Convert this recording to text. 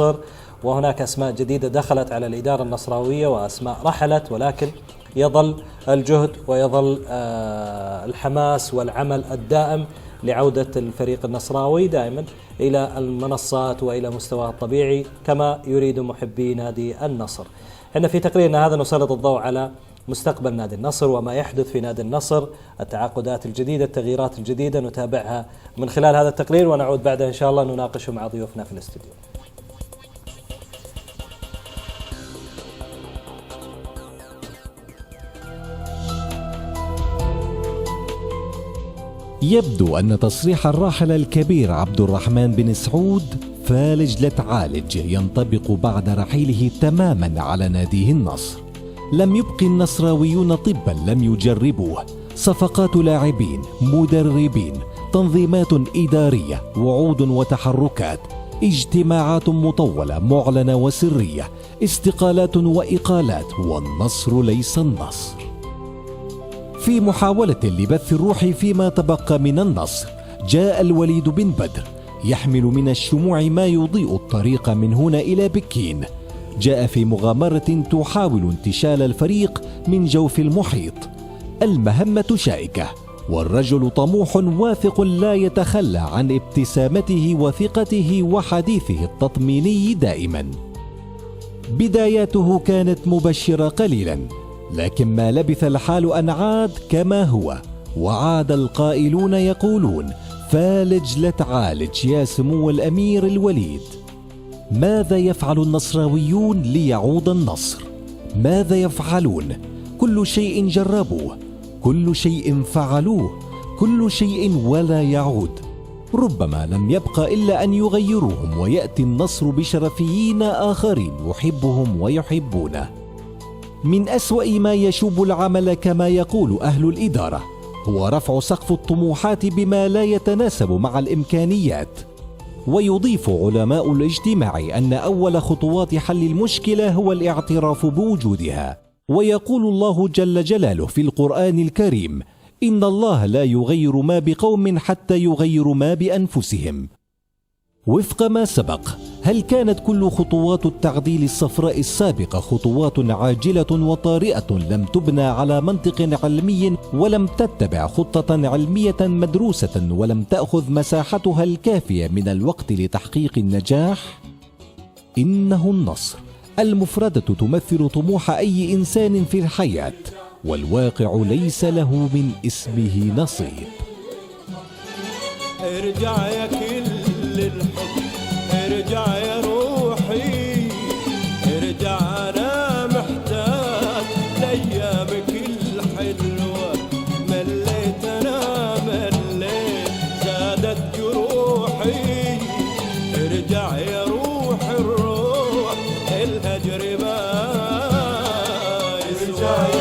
النصر، وهناك أسماء جديدة دخلت على الإدارة النصراوية وأسماء رحلت، ولكن يظل الجهد ويظل الحماس والعمل الدائم لعودة الفريق النصراوي دائما إلى المنصات وإلى مستواه الطبيعي كما يريد محبي نادي النصر. إحنا في تقريرنا هذا نسلط الضوء على مستقبل نادي النصر وما يحدث في نادي النصر، التعاقدات الجديدة، التغييرات الجديدة، نتابعها من خلال هذا التقرير ونعود بعدها إن شاء الله نناقشه مع ضيوفنا في الاستوديو. يبدو أن تصريح الراحل الكبير عبد الرحمن بن سعود فالج لا تعالج ينطبق بعد رحيله تماما على ناديه النصر. لم يبق النصراويون طبا لم يجربوه، صفقات لاعبين، مدربين، تنظيمات إدارية، وعود وتحركات، اجتماعات مطولة معلنة وسرية، استقالات وإقالات، والنصر ليس النصر. في محاولة لبث الروح فيما تبقى من النصر، جاء الوليد بن بدر يحمل من الشموع ما يضيء الطريق من هنا إلى بكين. جاء في مغامرة تحاول انتشال الفريق من جوف المحيط. المهمة شائكة، والرجل طموح واثق لا يتخلى عن ابتسامته وثقته وحديثه التطميني دائما. بداياته كانت مبشرة قليلا، لكن ما لبث الحال أن عاد كما هو، وعاد القائلون يقولون: فالج لا تعالج يا سمو الأمير الوليد. ماذا يفعل النصراويون ليعود النصر؟ ماذا يفعلون؟ كل شيء جربوه، كل شيء فعلوه، كل شيء ولا يعود. ربما لم يبق إلا أن يغيروهم ويأتي النصر بشرفيين آخرين يحبهم ويحبونه. من أسوأ ما يشوب العمل كما يقول أهل الإدارة هو رفع سقف الطموحات بما لا يتناسب مع الإمكانيات. ويضيف علماء الاجتماع أن أول خطوات حل المشكلة هو الاعتراف بوجودها. ويقول الله جل جلاله في القرآن الكريم: إن الله لا يغير ما بقوم حتى يغيروا ما بأنفسهم. وفق ما سبق، هل كانت كل خطوات التعديل الصفراء السابقة خطوات عاجلة وطارئة لم تبنى على منطق علمي ولم تتبع خطة علمية مدروسة ولم تأخذ مساحتها الكافية من الوقت لتحقيق النجاح؟ إنه النصر. المفردة تمثل طموح أي إنسان في الحياة، والواقع ليس له من اسمه نصيب. ارجع يا كل الحب، ارجع يا روحي، ارجع أنا محتاج لأيامك الحلوة. مليت أنا مليت، زادت جروحي، ارجع يا روح الروح، الهجر ما يسوى.